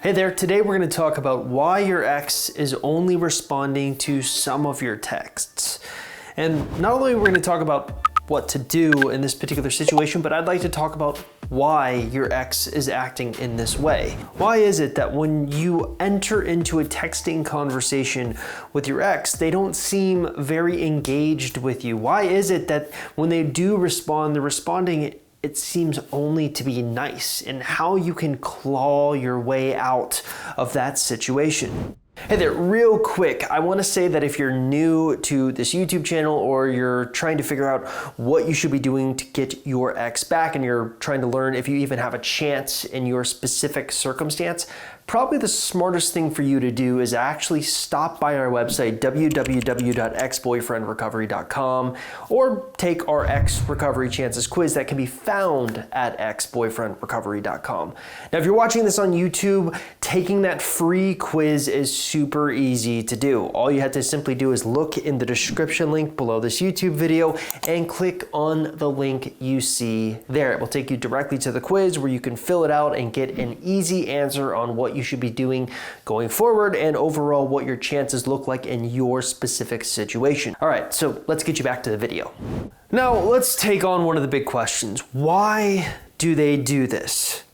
Hey there, today we're going to talk about why your ex is only responding to some of your texts. And not only are we going to talk about what to do in this particular situation, but I'd like to talk about why your ex is acting in this way. Why is it that when you enter into a texting conversation with your ex, they don't seem very engaged with you? Why is it that when they do respond, they're responding, it seems only to be nice, and how you can claw your way out of that situation? Hey there, real quick, I want to say that if you're new to this YouTube channel or you're trying to figure out what you should be doing to get your ex back and you're trying to learn if you even have a chance in your specific circumstance, probably the smartest thing for you to do is actually stop by our website, www.exboyfriendrecovery.com, or take our Ex Recovery Chances quiz that can be found at exboyfriendrecovery.com. Now, if you're watching this on YouTube, taking that free quiz is super easy to do. All you have to simply do is look in the description link below this YouTube video and click on the link you see there. It will take you directly to the quiz where you can fill it out and get an easy answer on what you should be doing going forward and overall what your chances look like in your specific situation. All right, so let's get you back to the video. Now, let's take on one of the big questions. Why do they do this?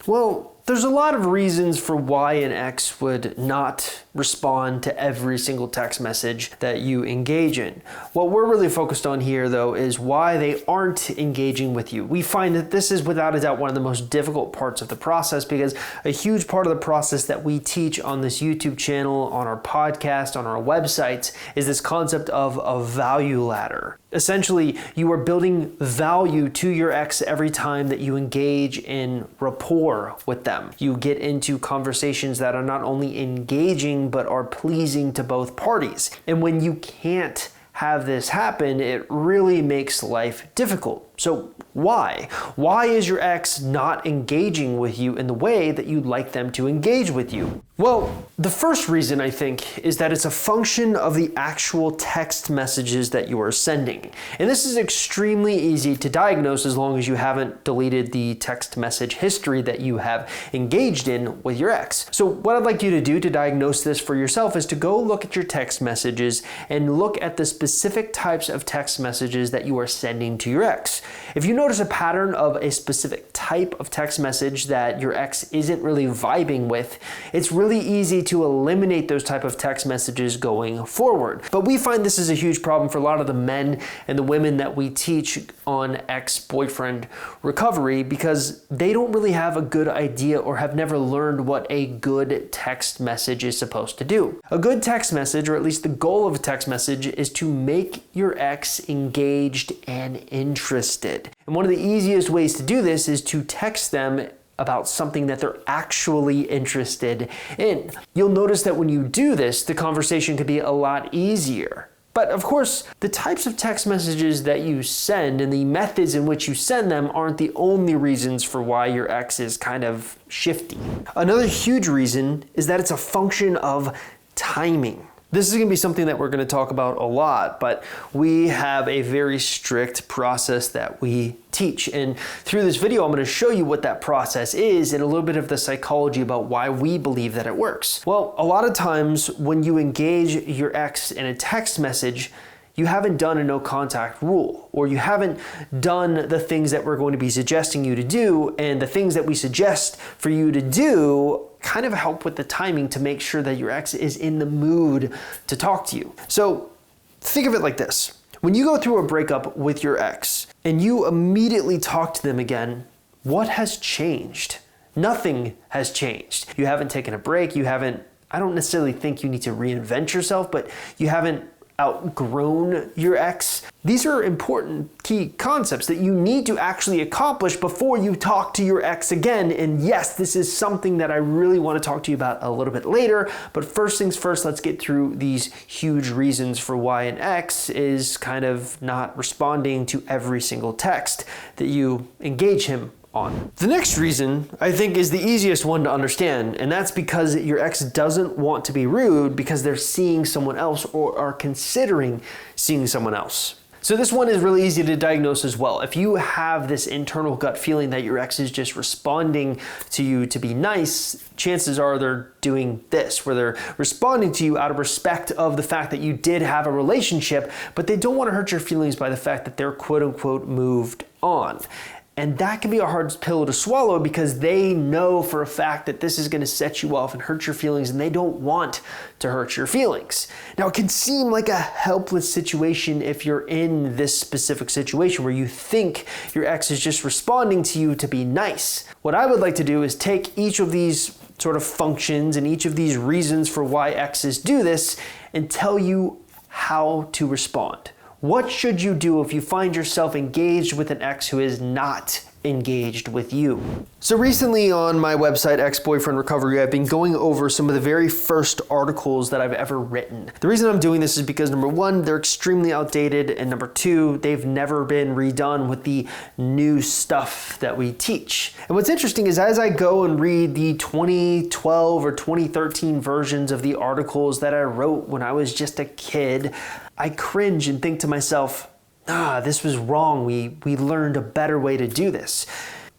Well, there's a lot of reasons for why an ex would not respond to every single text message that you engage in. What we're really focused on here, though, is why they aren't engaging with you. We find that this is without a doubt one of the most difficult parts of the process, because a huge part of the process that we teach on this YouTube channel, on our podcast, on our websites, is this concept of a value ladder. Essentially, you are building value to your ex every time that you engage in rapport with them. You get into conversations that are not only engaging, but are pleasing to both parties. And when you can't have this happen, it really makes life difficult. So why? Why is your ex not engaging with you in the way that you'd like them to engage with you? Well, the first reason, I think, is that it's a function of the actual text messages that you are sending. And this is extremely easy to diagnose as long as you haven't deleted the text message history that you have engaged in with your ex. So what I'd like you to do to diagnose this for yourself is to go look at your text messages and look at the specific types of text messages that you are sending to your ex. If you notice a pattern of a specific type of text message that your ex isn't really vibing with, it's really easy to eliminate those type of text messages going forward. But we find this is a huge problem for a lot of the men and the women that we teach on ex-boyfriend recovery, because they don't really have a good idea or have never learned what a good text message is supposed to do. A good text message, or at least the goal of a text message, is to make your ex engaged and interested. And one of the easiest ways to do this is to text them about something that they're actually interested in. You'll notice that when you do this, the conversation can be a lot easier. But of course, the types of text messages that you send and the methods in which you send them aren't the only reasons for why your ex is kind of shifty. Another huge reason is that it's a function of timing. This is going to be something that we're going to talk about a lot, but we have a very strict process that we teach. And through this video, I'm going to show you what that process is and a little bit of the psychology about why we believe that it works. Well, a lot of times when you engage your ex in a text message, you haven't done a no contact rule, or you haven't done the things that we're going to be suggesting you to do, and the things that we suggest for you to do kind of help with the timing to make sure that your ex is in the mood to talk to you. So think of it like this. When you go through a breakup with your ex and you immediately talk to them again, what has changed? Nothing has changed. You haven't taken a break. I don't necessarily think you need to reinvent yourself, but you haven't outgrown your ex. These are important key concepts that you need to actually accomplish before you talk to your ex again. And yes, this is something that I really want to talk to you about a little bit later. But first things first, let's get through these huge reasons for why an ex is kind of not responding to every single text that you engage him on. The next reason, I think, is the easiest one to understand, and that's because your ex doesn't want to be rude because they're seeing someone else or are considering seeing someone else. So this one is really easy to diagnose as well. If you have this internal gut feeling that your ex is just responding to you to be nice, chances are they're doing this, where they're responding to you out of respect of the fact that you did have a relationship, but they don't want to hurt your feelings by the fact that they're quote unquote moved on. And that can be a hard pill to swallow because they know for a fact that this is going to set you off and hurt your feelings, and they don't want to hurt your feelings. Now, it can seem like a helpless situation if you're in this specific situation where you think your ex is just responding to you to be nice. What I would like to do is take each of these sort of functions and each of these reasons for why exes do this and tell you how to respond. What should you do if you find yourself engaged with an ex who is not engaged with you? So recently on my website, Ex-Boyfriend Recovery, I've been going over some of the very first articles that I've ever written. The reason I'm doing this is because number one, they're extremely outdated, and number two, they've never been redone with the new stuff that we teach. And what's interesting is as I go and read the 2012 or 2013 versions of the articles that I wrote when I was just a kid, I cringe and think to myself, this was wrong. We learned a better way to do this.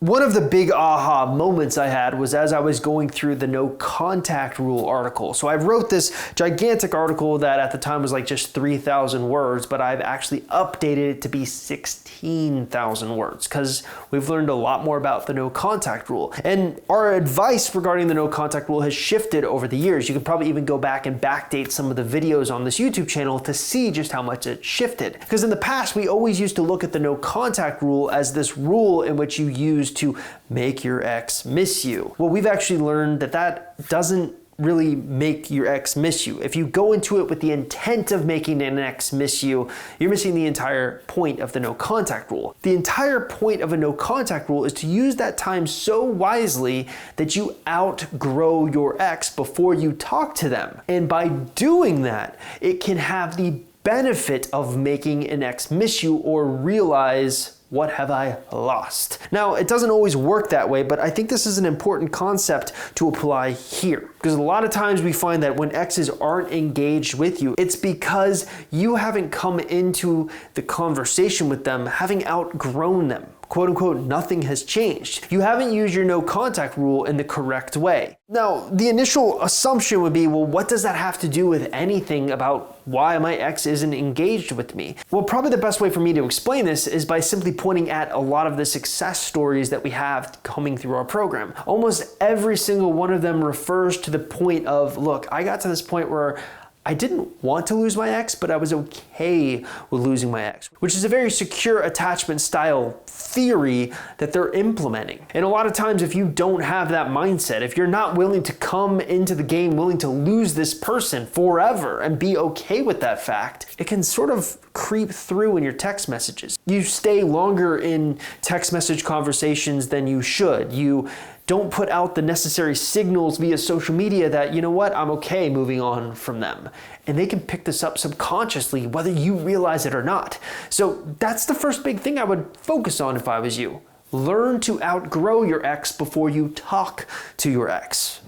One of the big aha moments I had was as I was going through the no contact rule article. So I wrote this gigantic article that at the time was like just 3,000 words, but I've actually updated it to be 16,000 words because we've learned a lot more about the no contact rule. And our advice regarding the no contact rule has shifted over the years. You can probably even go back and backdate some of the videos on this YouTube channel to see just how much it shifted. Because in the past, we always used to look at the no contact rule as this rule in which you use to make your ex miss you. Well, we've actually learned that that doesn't really make your ex miss you. If you go into it with the intent of making an ex miss you, you're missing the entire point of the no contact rule. The entire point of a no contact rule is to use that time so wisely that you outgrow your ex before you talk to them. And by doing that, it can have the benefit of making an ex miss you or realize, what have I lost? Now, it doesn't always work that way, but I think this is an important concept to apply here. Because a lot of times we find that when exes aren't engaged with you, it's because you haven't come into the conversation with them having outgrown them. Quote unquote, nothing has changed. You haven't used your no contact rule in the correct way. Now, the initial assumption would be, well, what does that have to do with anything about why my ex isn't engaged with me? Well, probably the best way for me to explain this is by simply pointing at a lot of the success stories that we have coming through our program. Almost every single one of them refers to the point of, look, I got to this point where I didn't want to lose my ex, but I was okay with losing my ex, which is a very secure attachment style theory that they're implementing. And a lot of times, if you don't have that mindset, if you're not willing to come into the game, willing to lose this person forever and be okay with that fact, it can sort of creep through in your text messages. You stay longer in text message conversations than you should. You don't put out the necessary signals via social media that, you know what, I'm okay moving on from them. And they can pick this up subconsciously, whether you realize it or not. So that's the first big thing I would focus on if I was you. Learn to outgrow your ex before you talk to your ex.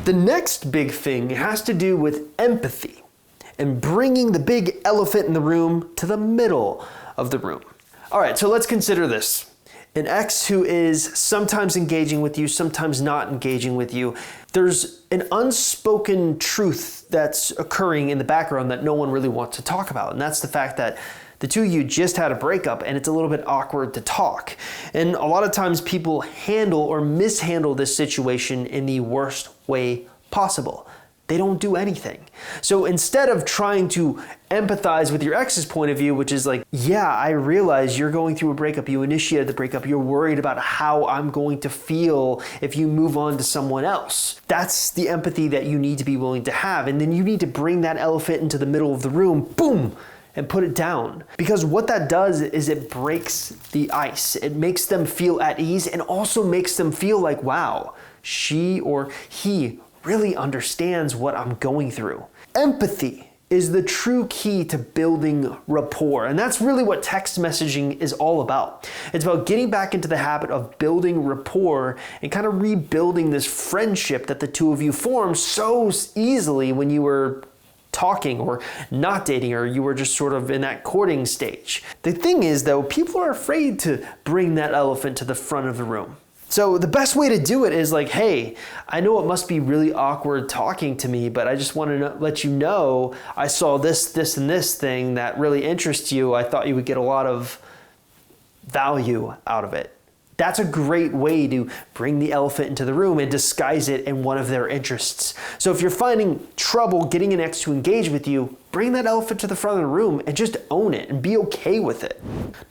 The next big thing has to do with empathy and bringing the big elephant in the room to the middle of the room. All right, so let's consider this. An ex who is sometimes engaging with you, sometimes not engaging with you. There's an unspoken truth that's occurring in the background that no one really wants to talk about. And that's the fact that the two of you just had a breakup and it's a little bit awkward to talk. And a lot of times people handle or mishandle this situation in the worst way possible. They don't do anything. So instead of trying to empathize with your ex's point of view, which is like, yeah, I realize you're going through a breakup, you initiated the breakup, you're worried about how I'm going to feel if you move on to someone else. That's the empathy that you need to be willing to have. And then you need to bring that elephant into the middle of the room, boom, and put it down. Because what that does is it breaks the ice. It makes them feel at ease and also makes them feel like, wow, she or he really understands what I'm going through. Empathy is the true key to building rapport. And that's really what text messaging is all about. It's about getting back into the habit of building rapport and kind of rebuilding this friendship that the two of you formed so easily when you were talking or not dating, or you were just sort of in that courting stage. The thing is though, people are afraid to bring that elephant to the front of the room. So the best way to do it is like, hey, I know it must be really awkward talking to me, but I just want to let you know I saw this, and this thing that really interests you. I thought you would get a lot of value out of it. That's a great way to bring the elephant into the room and disguise it in one of their interests. So if you're finding trouble getting an ex to engage with you, bring that elephant to the front of the room and just own it and be okay with it.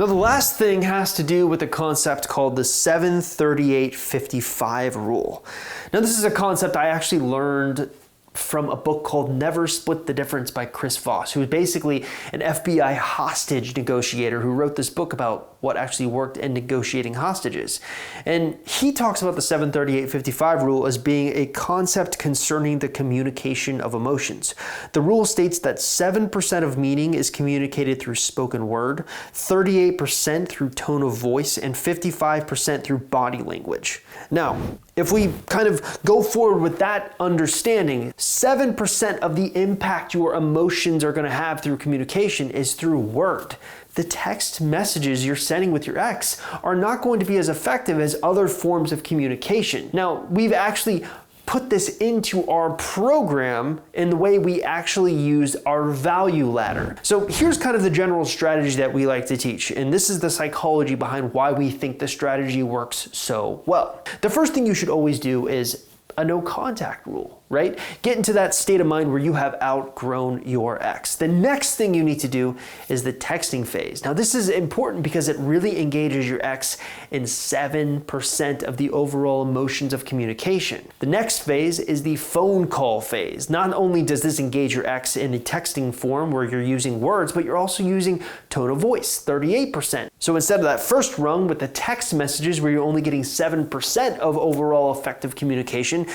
Now the last thing has to do with a concept called the 7-38-55 rule. Now this is a concept I actually learned from a book called Never Split the Difference by Chris Voss, who is basically an FBI hostage negotiator who wrote this book about what actually worked in negotiating hostages. And he talks about the 7-38-55 rule as being a concept concerning the communication of emotions. The rule states that 7% of meaning is communicated through spoken word, 38% through tone of voice, and 55% through body language. Now, if we kind of go forward with that understanding, 7% of the impact your emotions are going to have through communication is through word. The text messages you're sending with your ex are not going to be as effective as other forms of communication. Now, we've actually put this into our program in the way we actually use our value ladder. So here's kind of the general strategy that we like to teach, and this is the psychology behind why we think the strategy works so well. The first thing you should always do is a no contact rule, right? Get into that state of mind where you have outgrown your ex. The next thing you need to do is the texting phase. Now this is important because it really engages your ex in 7% of the overall emotions of communication. The next phase is the phone call phase. Not only does this engage your ex in the texting form where you're using words, but you're also using tone of voice, 38%. So instead of that first rung with the text messages where you're only getting 7% of overall effective communication,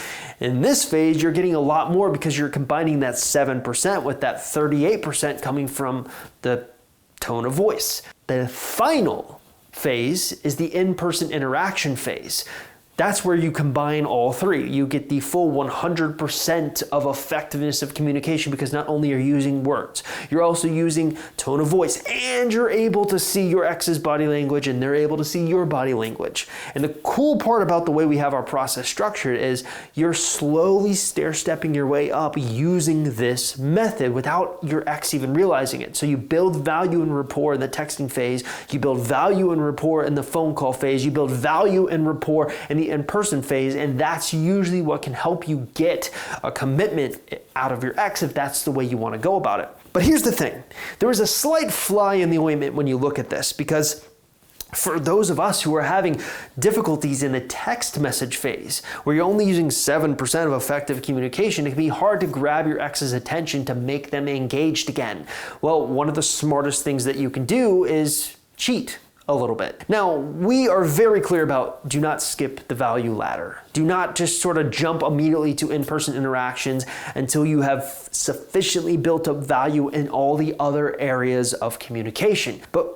in this phase, you're getting a lot more because you're combining that 7% with that 38% coming from the tone of voice. The final phase is the in-person interaction phase. That's where you combine all three. You get the full 100% of effectiveness of communication because not only are you using words, you're also using tone of voice, and you're able to see your ex's body language and they're able to see your body language. And the cool part about the way we have our process structured is you're slowly stair-stepping your way up using this method without your ex even realizing it. So you build value and rapport in the texting phase, you build value and rapport in the phone call phase, you build value and rapport in the in-person phase, and that's usually what can help you get a commitment out of your ex if that's the way you want to go about it. But here's the thing. There is a slight fly in the ointment when you look at this, because for those of us who are having difficulties in the text message phase, where you're only using 7% of effective communication, it can be hard to grab your ex's attention to make them engaged again. Well, one of the smartest things that you can do is cheat a little bit. Now, we are very clear about do not skip the value ladder. Do not just sort of jump immediately to in-person interactions until you have sufficiently built up value in all the other areas of communication. But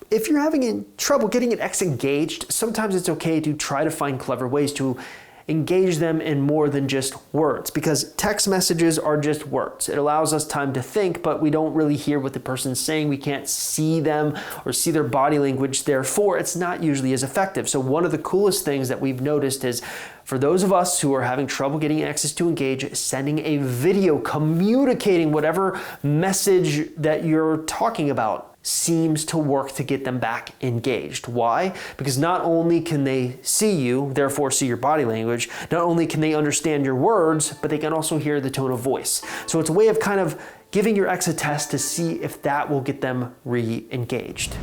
if you're having trouble getting an ex engaged, sometimes it's okay to try to find clever ways to engage them in more than just words, because text messages are just words. It allows us time to think, but we don't really hear what the person's saying. We can't see them or see their body language. Therefore, it's not usually as effective. So one of the coolest things that we've noticed is for those of us who are having trouble getting exes to engage, sending a video communicating whatever message that you're talking about seems to work to get them back engaged. Why? Because not only can they see you, therefore see your body language, not only can they understand your words, but they can also hear the tone of voice. So it's a way of kind of giving your ex a test to see if that will get them re-engaged.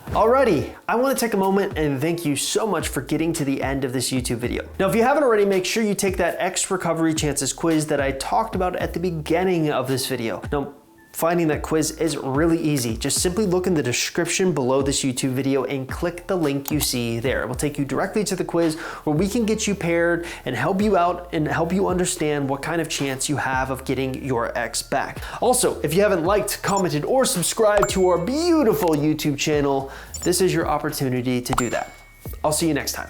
Alrighty, I want to take a moment and thank you so much for getting to the end of this YouTube video. Now, if you haven't already, make sure you take that Ex Recovery Chances quiz that I talked about at the beginning of this video. Now, finding that quiz is really easy. Just simply look in the description below this YouTube video and click the link you see there. It will take you directly to the quiz where we can get you paired and help you out and help you understand what kind of chance you have of getting your ex back. Also, if you haven't liked, commented, or subscribed to our beautiful YouTube channel, this is your opportunity to do that. I'll see you next time.